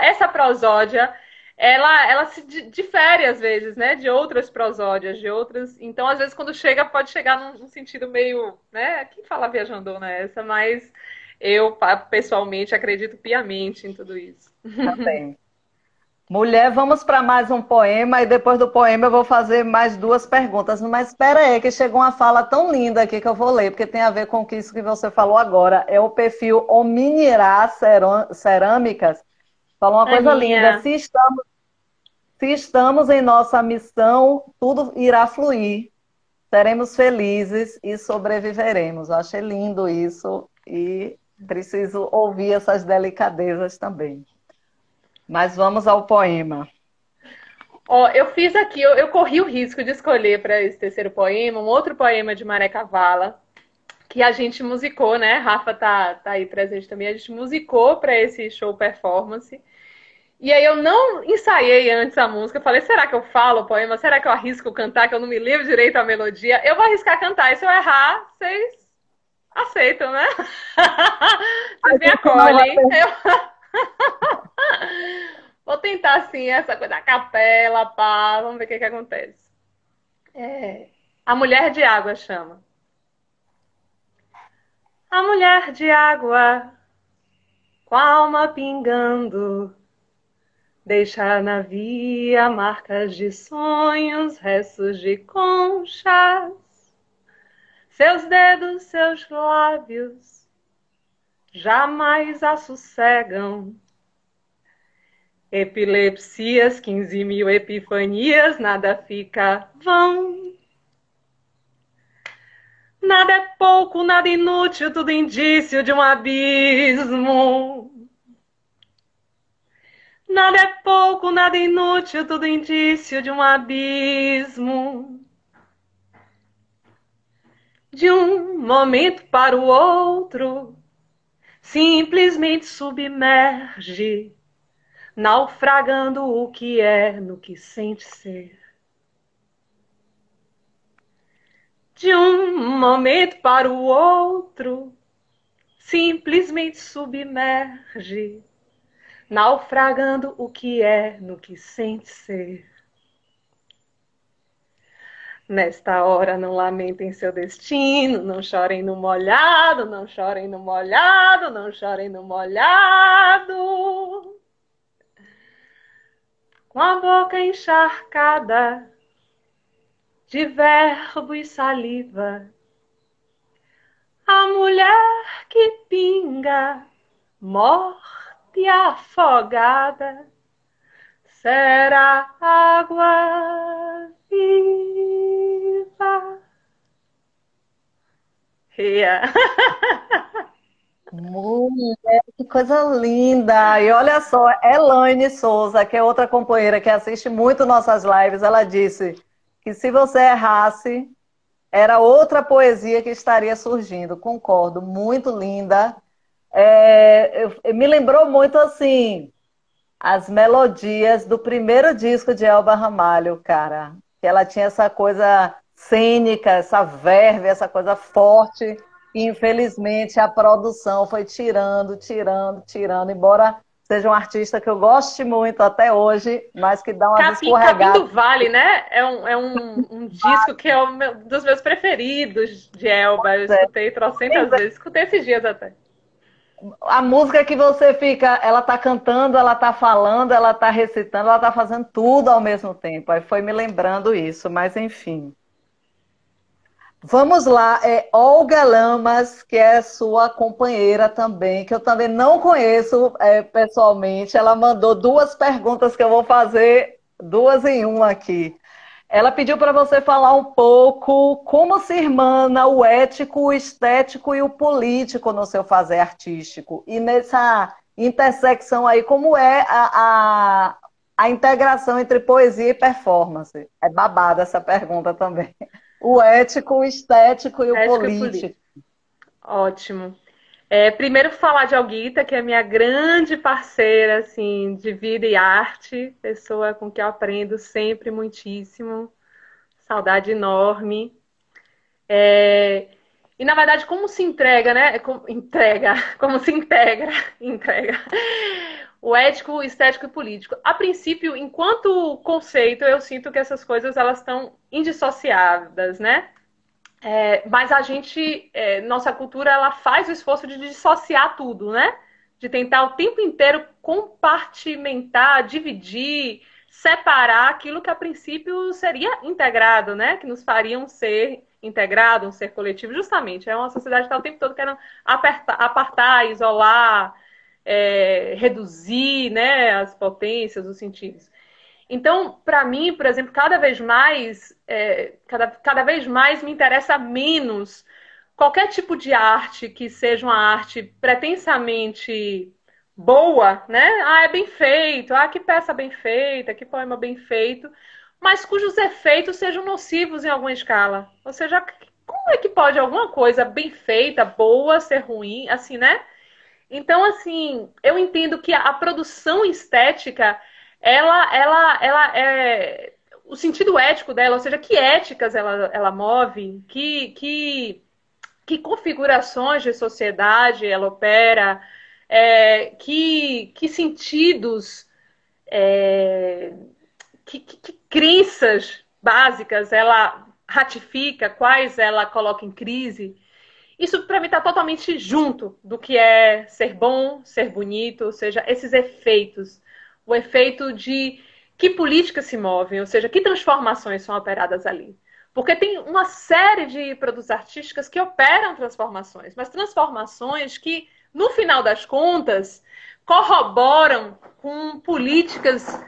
essa prosódia, ela se difere às vezes, né, de outras prosódias, de outras. Então, às vezes, quando chega, pode chegar num sentido meio, né? Quem fala viajandona é essa? Mas eu pessoalmente acredito piamente em tudo isso. também. Mulher, vamos para mais um poema e depois do poema eu vou fazer mais duas perguntas. Mas espera aí, que chegou uma fala tão linda aqui que eu vou ler, porque tem a ver com isso que você falou agora. É o perfil Ominirá Cerâmicas. Falou uma coisa linda. Aninha. Se estamos em nossa missão, tudo irá fluir. Seremos felizes e sobreviveremos. Eu achei lindo isso e preciso ouvir essas delicadezas também. Mas vamos ao poema. Ó, eu fiz aqui, eu corri o risco de escolher para esse terceiro poema um outro poema de Maré Cavala, que a gente musicou, né? Rafa tá aí presente também. A gente musicou para esse show performance. E aí eu não ensaiei antes a música. Eu falei, será que eu falo o poema? Será que eu arrisco cantar, que eu não me lembro direito a melodia? Eu vou arriscar cantar. E se eu errar, vocês aceitam, né? Vocês me acolhem. Vou tentar, assim, essa coisa da capela, pá. Vamos ver o que acontece. A Mulher de Água chama. A mulher de água, com a alma pingando, deixa na via marcas de sonhos, restos de conchas. Seus dedos, seus lábios, jamais a sossegam. Epilepsias, 15.000 epifanias, nada fica vão. Nada é pouco, nada inútil, tudo indício de um abismo. Nada é pouco, nada inútil, tudo indício de um abismo. De um momento para o outro, simplesmente submerge, naufragando o que é no que sente ser. De um momento para o outro, simplesmente submerge, naufragando o que é no que sente ser. Nesta hora não lamentem seu destino, não chorem no molhado, não chorem no molhado, não chorem no molhado. Com a boca encharcada de verbo e saliva, a mulher que pinga, morte afogada, será água viva. Yeah. Mulher, que coisa linda! E olha só, Elaine Souza, que é outra companheira que assiste muito nossas lives, ela disse que se você errasse, era outra poesia que estaria surgindo. Concordo, muito linda. Me lembrou muito assim as melodias do primeiro disco de Elba Ramalho, cara. Que ela tinha essa coisa cênica, essa verve, essa coisa forte. E infelizmente a produção foi tirando, tirando, tirando, embora seja um artista que eu goste muito até hoje, mas que dá umas Capim escorregadas. do Vale, né? Um disco que é dos meus preferidos de Elba. Eu escutei trocentas vezes, escutei esses dias até. A música que você fica, ela tá cantando, ela tá falando, ela tá recitando, ela tá fazendo tudo ao mesmo tempo. Aí foi me lembrando isso, mas enfim. Vamos lá, é Olga Lamas, que é sua companheira também, que eu também não conheço pessoalmente. Ela mandou duas perguntas que eu vou fazer, duas em uma aqui. Ela pediu para você falar um pouco como se irmana o ético, o estético e o político no seu fazer artístico. E nessa intersecção aí, como é a integração entre poesia e performance? É babada essa pergunta também. O ético, o estético e o Ética e político. política. Ótimo. Primeiro falar de Olguita, que é minha grande parceira, assim, de vida e arte, pessoa com quem eu aprendo sempre muitíssimo, saudade enorme. É, E na verdade, como se entrega, né? Entrega, como se integra, entrega. O ético, o estético e político. A princípio, enquanto conceito, eu sinto que essas coisas elas estão indissociadas, né? Mas a gente, nossa cultura, ela faz o esforço de dissociar tudo, né? De tentar o tempo inteiro compartimentar, dividir, separar aquilo que a princípio seria integrado, né? Que nos faria um ser integrado, um ser coletivo, justamente. É uma sociedade que está o tempo todo querendo apartar, isolar, reduzir, né, as potências, os sentidos. Então, para mim, por exemplo, cada vez mais me interessa menos qualquer tipo de arte que seja uma arte pretensamente boa, né? Ah, é bem feito, ah, que peça bem feita, que poema bem feito, mas cujos efeitos sejam nocivos em alguma escala. Ou seja, como é que pode alguma coisa bem feita, boa, ser ruim, assim, né? Então, assim, eu entendo que a produção estética, ela é o sentido ético dela, ou seja, que éticas ela move, que configurações de sociedade ela opera, que sentidos, é, que crenças básicas ela ratifica, quais ela coloca em crise. Isso para mim está totalmente junto do que é ser bom, ser bonito, ou seja, esses efeitos. O efeito de que políticas se movem, ou seja, que transformações são operadas ali. Porque tem uma série de produtos artísticos que operam transformações, mas transformações que, no final das contas, corroboram com políticas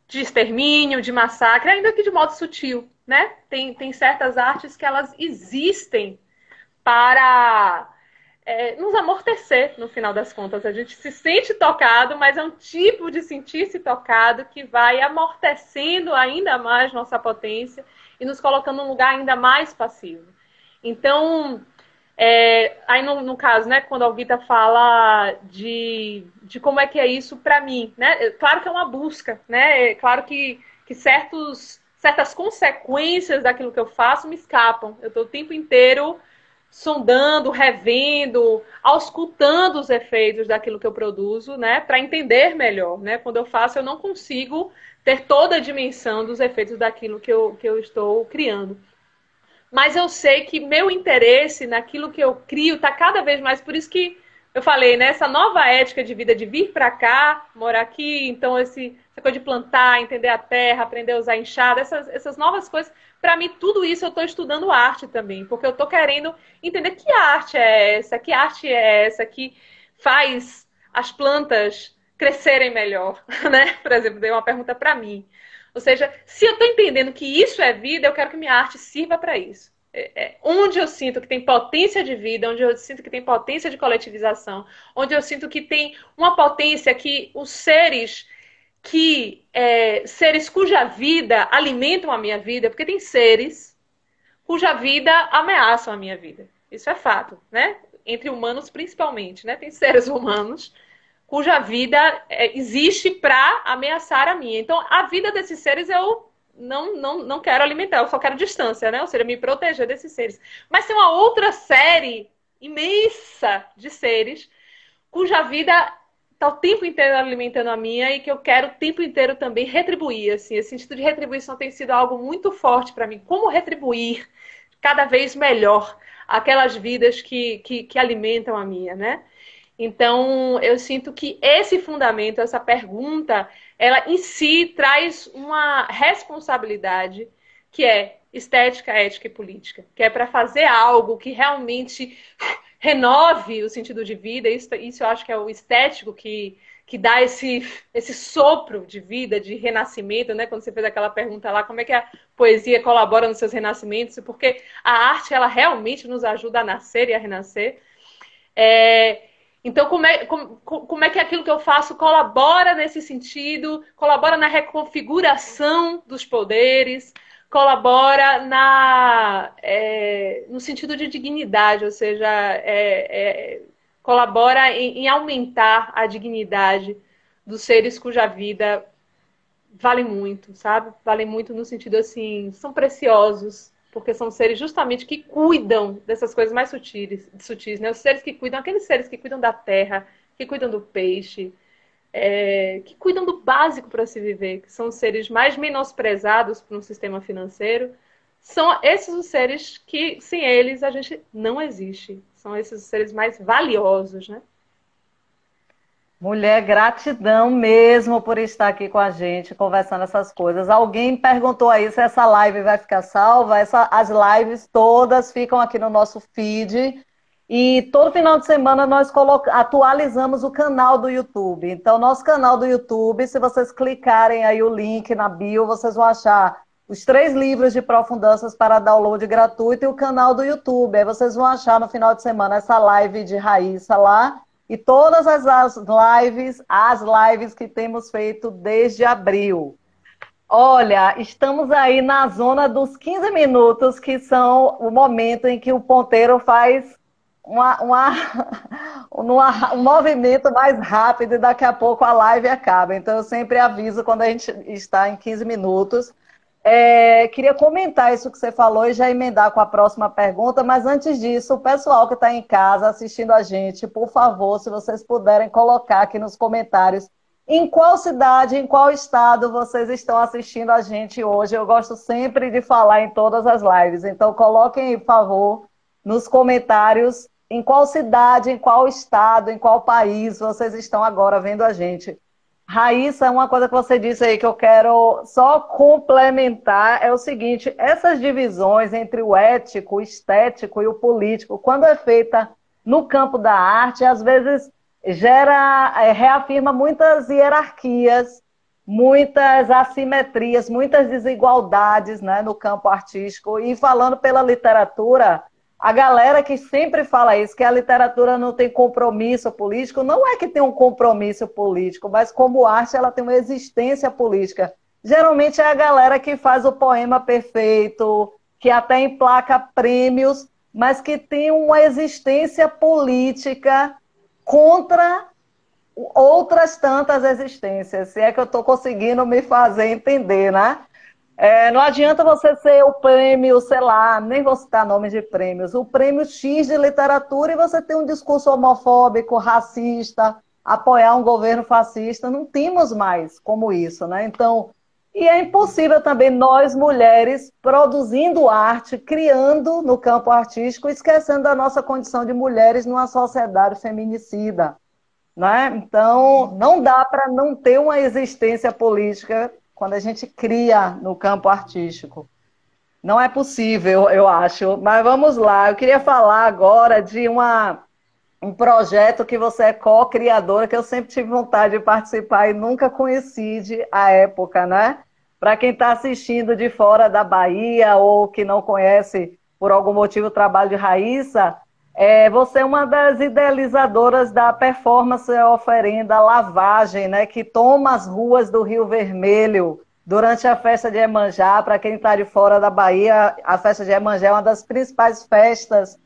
de extermínio, de massacre, ainda que de modo sutil, né? Tem certas artes que elas existem para nos amortecer, no final das contas. A gente se sente tocado, mas é um tipo de sentir-se tocado que vai amortecendo ainda mais nossa potência e nos colocando num lugar ainda mais passivo. Então, aí no caso, né, quando a Olguita fala de como é que é isso para mim, né? Claro que é uma busca, né? Claro que certas consequências daquilo que eu faço me escapam. Eu estou o tempo inteiro sondando, revendo, auscultando os efeitos daquilo que eu produzo, né, para entender melhor, né? Quando eu faço, eu não consigo ter toda a dimensão dos efeitos daquilo que eu estou criando. Mas eu sei que meu interesse naquilo que eu crio está cada vez mais, por isso que eu falei, né? Essa nova ética de vida de vir para cá, morar aqui, então essa coisa de plantar, entender a terra, aprender a usar enxada, essas novas coisas, para mim tudo isso eu estou estudando arte também, porque eu estou querendo entender que arte é essa que faz as plantas crescerem melhor, né? Por exemplo, dei uma pergunta para mim. Ou seja, se eu estou entendendo que isso é vida, eu quero que minha arte sirva para isso. Onde eu sinto que tem potência de vida, onde eu sinto que tem potência de coletivização, onde eu sinto que tem uma potência que os seres seres cuja vida alimentam a minha vida, porque tem seres cuja vida ameaçam a minha vida. Isso é fato, né? Entre humanos principalmente, né? Tem seres humanos cuja vida existe para ameaçar a minha. Então, a vida desses seres eu não quero alimentar, eu só quero distância, né? Ou seja, me proteger desses seres. Mas tem uma outra série imensa de seres cuja vida está o tempo inteiro alimentando a minha e que eu quero o tempo inteiro também retribuir. Assim, esse sentido de retribuição tem sido algo muito forte para mim. Como retribuir cada vez melhor aquelas vidas que alimentam a minha, né? Então, eu sinto que esse fundamento, essa pergunta, ela em si traz uma responsabilidade que é estética, ética e política, que é para fazer algo que realmente renove o sentido de vida. Isso eu acho que é o estético que dá esse sopro de vida, de renascimento, né? Quando você fez aquela pergunta lá, como é que a poesia colabora nos seus renascimentos? Porque a arte, ela realmente nos ajuda a nascer e a renascer. É, então, como é que aquilo que eu faço colabora nesse sentido, colabora na reconfiguração dos poderes, colabora no sentido de dignidade, ou seja, colabora em aumentar a dignidade dos seres cuja vida vale muito, sabe? Vale muito no sentido assim, são preciosos, porque são seres justamente que cuidam dessas coisas mais sutis, né? Os seres que cuidam, aqueles seres que cuidam da terra, que cuidam do peixe, que cuidam do básico para se viver, que são os seres mais menosprezados por um sistema financeiro, são esses os seres que, sem eles, a gente não existe. São esses os seres mais valiosos, né? Mulher, gratidão mesmo por estar aqui com a gente, conversando essas coisas. Alguém perguntou aí se essa live vai ficar salva. As lives todas ficam aqui no nosso feed. E todo final de semana nós atualizamos o canal do YouTube. Então, nosso canal do YouTube, se vocês clicarem aí o link na bio, vocês vão achar os 3 livros de Profundanças para download gratuito e o canal do YouTube. Aí vocês vão achar no final de semana essa live de Raíssa lá e todas as lives que temos feito desde abril. Olha, estamos aí na zona dos 15 minutos, que são o momento em que o ponteiro faz um movimento mais rápido e daqui a pouco a live acaba. Então, eu sempre aviso quando a gente está em 15 minutos. Queria comentar isso que você falou e já emendar com a próxima pergunta, mas antes disso, o pessoal que está em casa assistindo a gente, por favor, se vocês puderem colocar aqui nos comentários em qual cidade, em qual estado vocês estão assistindo a gente hoje. Eu gosto sempre de falar em todas as lives, então coloquem, por favor, nos comentários em qual cidade, em qual estado, em qual país vocês estão agora vendo a gente. Raíssa, uma coisa que você disse aí que eu quero só complementar é o seguinte: essas divisões entre o ético, o estético e o político, quando é feita no campo da arte, às vezes reafirma muitas hierarquias, muitas assimetrias, muitas desigualdades, né, no campo artístico. E falando pela literatura, a galera que sempre fala isso, que a literatura não tem compromisso político, não é que tem um compromisso político, mas como arte ela tem uma existência política. Geralmente é a galera que faz o poema perfeito, que até emplaca prêmios, mas que tem uma existência política contra outras tantas existências. Se é que eu estou conseguindo me fazer entender, né? Não adianta você ser o prêmio, sei lá, nem vou citar nomes de prêmios, o prêmio X de literatura e você ter um discurso homofóbico, racista, apoiar um governo fascista. Não temos mais como isso, né? Então, e é impossível também nós, mulheres, produzindo arte, criando no campo artístico, esquecendo da nossa condição de mulheres numa sociedade feminicida, né? Então, não dá para não ter uma existência política quando a gente cria no campo artístico. Não é possível, eu acho. Mas vamos lá, eu queria falar agora de um projeto que você é co-criadora, que eu sempre tive vontade de participar e nunca coincide a época, né? Para quem está assistindo de fora da Bahia ou que não conhece por algum motivo o trabalho de Raíssa, você é uma das idealizadoras da performance oferenda Lavagem, né, que toma as ruas do Rio Vermelho durante a festa de Iemanjá. Para quem está de fora da Bahia, a festa de Iemanjá é uma das principais festas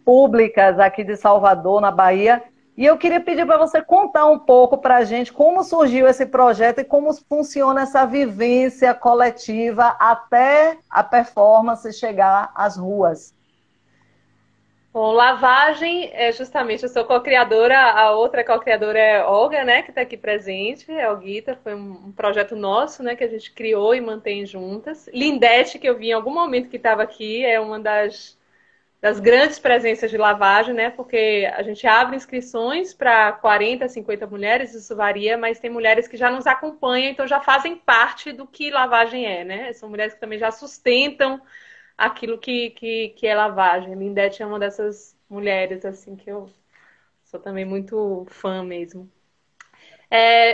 públicas aqui de Salvador, na Bahia. E eu queria pedir para você contar um pouco para a gente como surgiu esse projeto e como funciona essa vivência coletiva até a performance chegar às ruas. Bom, Lavagem é justamente, eu sou co-criadora, a outra co-criadora é Olga, né, que está aqui presente, é a Olguita, foi um projeto nosso, né, que a gente criou e mantém juntas. Lindete, que eu vi em algum momento que estava aqui, é uma das grandes presenças de lavagem, né? Porque a gente abre inscrições para 40, 50 mulheres, isso varia, mas tem mulheres que já nos acompanham, então já fazem parte do que lavagem é, né? São mulheres que também já sustentam aquilo que é lavagem. A Lindete é uma dessas mulheres, assim, que eu sou também muito fã mesmo.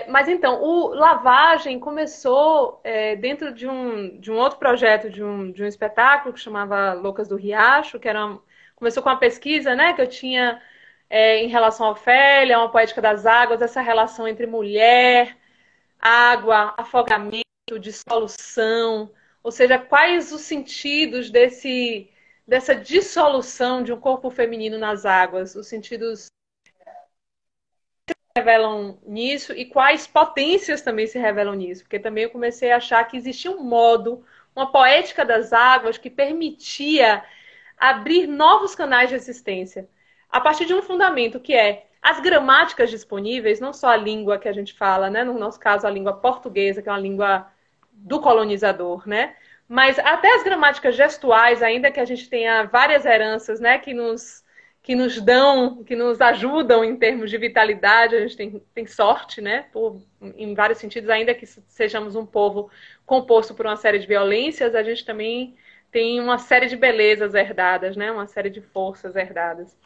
Mas então, o Lavagem começou dentro de um outro projeto, de um espetáculo que chamava Loucas do Riacho, começou com uma pesquisa, né, que eu tinha em relação à Ofélia, uma poética das águas, essa relação entre mulher, água, afogamento, dissolução, ou seja, quais os sentidos dessa dissolução de um corpo feminino nas águas, os sentidos revelam nisso e quais potências também se revelam nisso, porque também eu comecei a achar que existia um modo, uma poética das águas que permitia abrir novos canais de existência, a partir de um fundamento que é as gramáticas disponíveis, não só a língua que a gente fala, né? No nosso caso, a língua portuguesa, que é uma língua do colonizador, né? Mas até as gramáticas gestuais, ainda que a gente tenha várias heranças, né, que nos dão, que nos ajudam em termos de vitalidade, a gente tem sorte, né, em vários sentidos, ainda que sejamos um povo composto por uma série de violências, a gente também tem uma série de belezas herdadas, né, uma série de forças herdadas.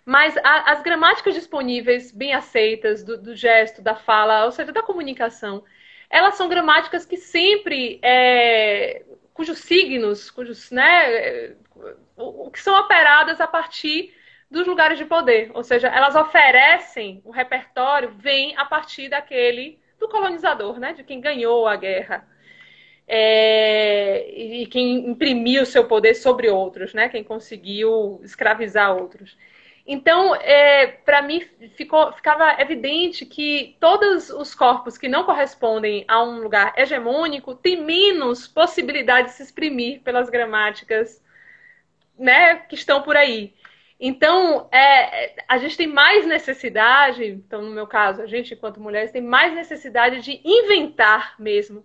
Mas as gramáticas disponíveis, bem aceitas, do gesto, da fala, ou seja, da comunicação, elas são gramáticas que sempre, cujos signos, né, o que são operadas a partir dos lugares de poder. Ou seja, elas oferecem, o repertório vem a partir do colonizador, né, de quem ganhou a guerra. E quem imprimiu o seu poder sobre outros, né, quem conseguiu escravizar outros. Então, para mim, ficava evidente que todos os corpos que não correspondem a um lugar hegemônico têm menos possibilidade de se exprimir pelas gramáticas, né, que estão por aí. Então, a gente tem mais necessidade, então no meu caso, a gente, enquanto mulheres, tem mais necessidade de inventar mesmo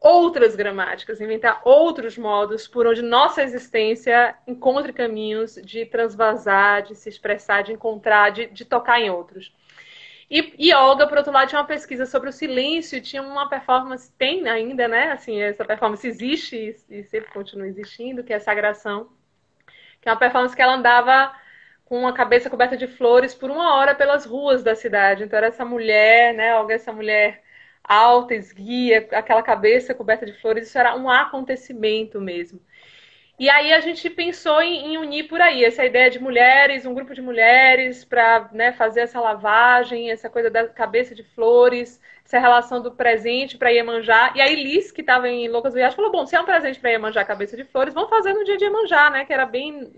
outras gramáticas, inventar outros modos por onde nossa existência encontre caminhos de transvasar, de se expressar, de encontrar, de tocar em outros. E Olga, por outro lado, tinha uma pesquisa sobre o silêncio, tinha uma performance, tem ainda, né? Assim, essa performance existe e sempre continua existindo, que é a Sagração, que é uma performance que ela andava com uma cabeça coberta de flores por 1 hora pelas ruas da cidade. Então era essa mulher, né, Olga, essa mulher alta, esguia, aquela cabeça coberta de flores, isso era um acontecimento mesmo. E aí a gente pensou em unir por aí essa ideia de mulheres, um grupo de mulheres para, né, fazer essa lavagem, essa coisa da cabeça de flores, essa relação do presente para Iemanjá. E aí Liz, que estava em Loucas do Riacho, falou, bom, se é um presente para Iemanjá, cabeça de flores, vamos fazer no dia de Iemanjá, né, que era bem...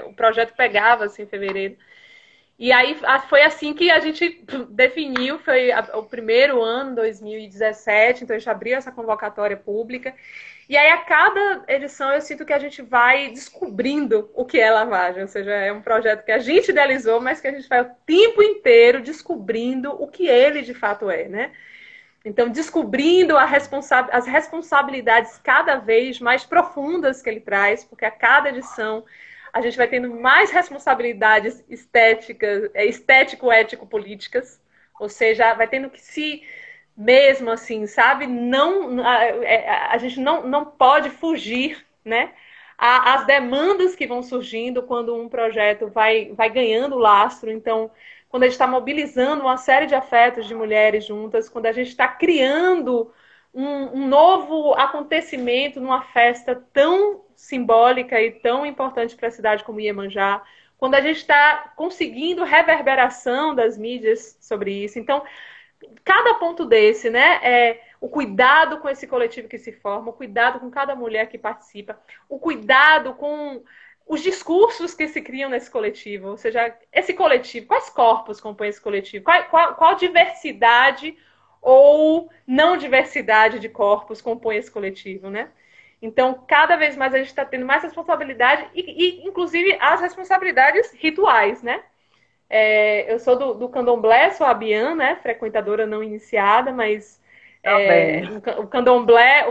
o projeto pegava, assim, em fevereiro. E aí foi assim que a gente definiu, foi o primeiro ano, 2017, então a gente abriu essa convocatória pública. E aí a cada edição eu sinto que a gente vai descobrindo o que é lavagem, ou seja, é um projeto que a gente idealizou, mas que a gente vai o tempo inteiro descobrindo o que ele de fato é, né? Então, descobrindo as responsabilidades cada vez mais profundas que ele traz, porque a cada edição a gente vai tendo mais responsabilidades estético-ético-políticas, ou seja, vai tendo que se, mesmo assim, sabe, a gente não pode fugir, né, às demandas que vão surgindo quando um projeto vai ganhando lastro. Então, quando a gente está mobilizando uma série de afetos de mulheres juntas, quando a gente está criando um novo acontecimento numa festa tão simbólica e tão importante para a cidade como Iemanjá, quando a gente está conseguindo reverberação das mídias sobre isso. Então, cada ponto desse, né, o cuidado com esse coletivo que se forma, o cuidado com cada mulher que participa, o cuidado com os discursos que se criam nesse coletivo, ou seja, esse coletivo, quais corpos compõem esse coletivo? Qual diversidade ou não diversidade de corpos compõe esse coletivo, né? Então, cada vez mais a gente está tendo mais responsabilidade inclusive, as responsabilidades rituais, né? Eu sou do candomblé, sou abiã, né? Frequentadora não iniciada, mas o candomblé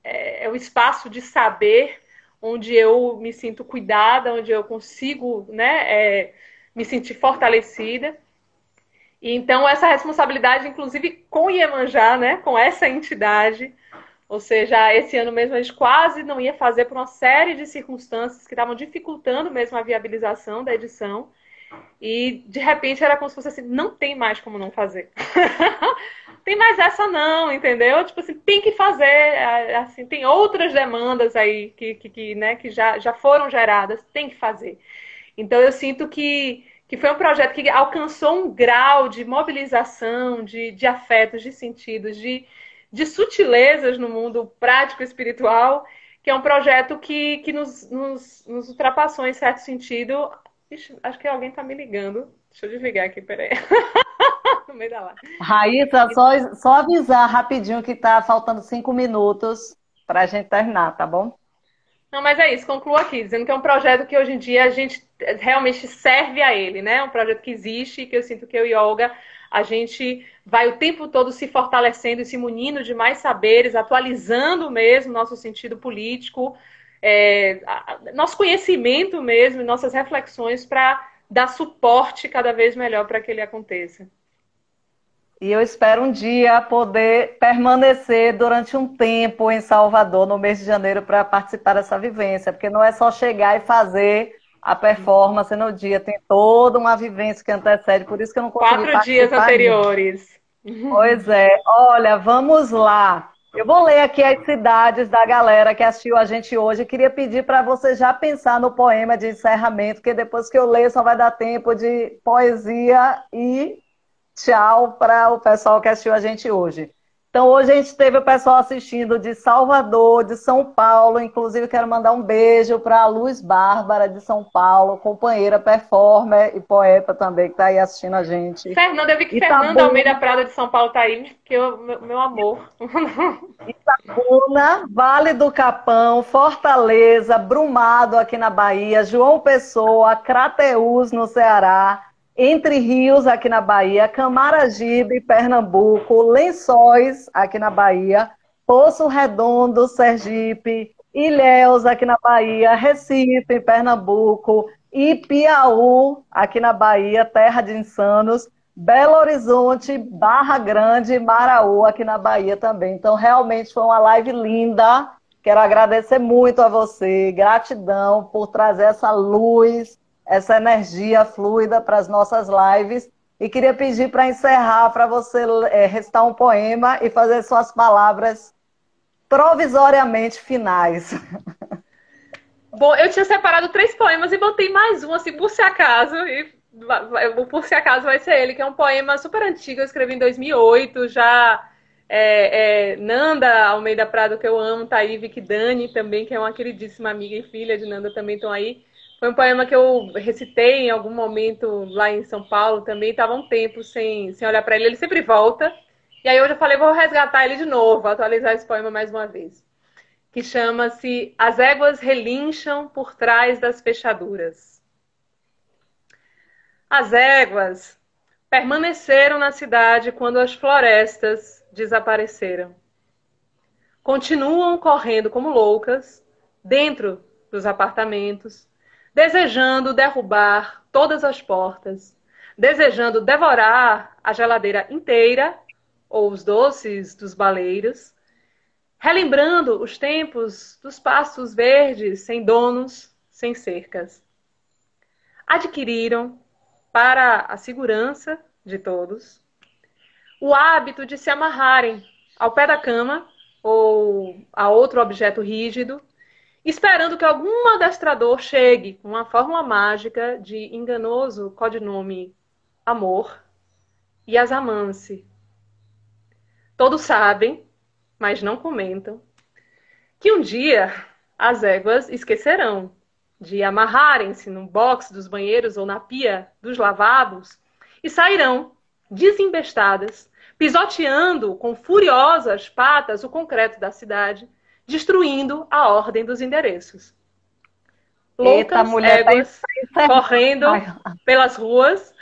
é o espaço de saber onde eu me sinto cuidada, onde eu consigo, né, me sentir fortalecida. E então essa responsabilidade, inclusive com Iemanjá, né, com essa entidade, ou seja, esse ano mesmo a gente quase não ia fazer por uma série de circunstâncias que estavam dificultando mesmo a viabilização da edição. E de repente era como se fosse assim, não tem mais como não fazer. Tem mais essa não, entendeu? Tipo assim, tem que fazer, assim, tem outras demandas aí né, que já foram geradas, tem que fazer. Então eu sinto que foi um projeto que alcançou um grau de mobilização, de afetos, de sentidos, de sutilezas no mundo prático e espiritual, que é um projeto que nos ultrapassou em certo sentido. Ixi, acho que alguém está me ligando. Deixa eu desligar aqui, peraí. No meio da live. Raíssa, só avisar rapidinho que tá faltando 5 minutos para a gente terminar, tá bom? Não, mas é isso, concluo aqui, dizendo que é um projeto que hoje em dia a gente realmente serve a ele, né? Um projeto que existe, que eu sinto que eu e Olga, a gente vai o tempo todo se fortalecendo e se munindo de mais saberes, atualizando mesmo nosso sentido político, nosso conhecimento mesmo, nossas reflexões para dar suporte cada vez melhor para que ele aconteça. E eu espero um dia poder permanecer durante um tempo em Salvador, no mês de janeiro, para participar dessa vivência, porque não é só chegar e fazer a performance no dia, tem toda uma vivência que antecede, por isso que eu não consegui 4 dias participar ainda. anteriores. Pois é, olha, vamos lá. Eu vou ler aqui as cidades da galera que assistiu a gente hoje. Queria pedir para você já pensar no poema de encerramento, porque depois que eu ler só vai dar tempo de poesia e tchau para o pessoal que assistiu a gente hoje. Então, hoje a gente teve o pessoal assistindo de Salvador, de São Paulo. Inclusive, quero mandar um beijo para a Luz Bárbara, de São Paulo, companheira, performer e poeta também, que está aí assistindo a gente. Fernanda, eu vi que Fernanda Almeida Prada de São Paulo está aí, que meu amor. Itabuna, Vale do Capão, Fortaleza, Brumado aqui na Bahia, João Pessoa, Crateús no Ceará, Entre Rios aqui na Bahia, Camaragibe, Pernambuco, Lençóis aqui na Bahia, Poço Redondo, Sergipe, Ilhéus aqui na Bahia, Recife, Pernambuco, Ipiaú aqui na Bahia, terra de insanos, Belo Horizonte, Barra Grande, Maraú, aqui na Bahia também. Então, realmente foi uma live linda. Quero agradecer muito a você. Gratidão por trazer essa luz, essa energia fluida para as nossas lives. E queria pedir para encerrar, para você recitar um poema e fazer suas palavras provisoriamente finais. Bom, eu tinha separado 3 poemas e botei mais um, assim, por se acaso, por se acaso vai ser ele, que é um poema super antigo, eu escrevi em 2008, já Nanda Almeida Prado, que eu amo, tá aí, Vicky Dani também, que é uma queridíssima amiga e filha de Nanda, também estão aí. Foi um poema que eu recitei em algum momento lá em São Paulo também, estava um tempo sem olhar para ele, ele sempre volta, e aí hoje eu falei, vou resgatar ele de novo, atualizar esse poema mais uma vez, que chama-se As Éguas Relincham por Trás das Fechaduras. As éguas permaneceram na cidade quando as florestas desapareceram. Continuam correndo como loucas dentro dos apartamentos, desejando derrubar todas as portas, desejando devorar a geladeira inteira ou os doces dos baleiros, relembrando os tempos dos pastos verdes sem donos, sem cercas. Adquiriram, para a segurança de todos, o hábito de se amarrarem ao pé da cama ou a outro objeto rígido, esperando que algum adestrador chegue com uma fórmula mágica de enganoso codinome amor e as amance. Todos sabem, mas não comentam, que um dia as éguas esquecerão de amarrarem-se no box dos banheiros ou na pia dos lavabos e sairão desembestadas, pisoteando com furiosas patas o concreto da cidade, destruindo a ordem dos endereços. Loucas éguas correndo pelas ruas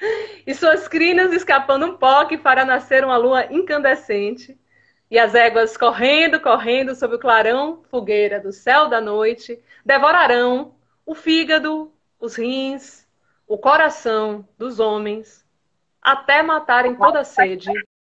e suas crinas escapando um pouco para nascer uma lua incandescente, E as éguas correndo, correndo sob o clarão fogueira do céu da noite, devorarão o fígado, os rins, o coração dos homens, até matarem toda a sede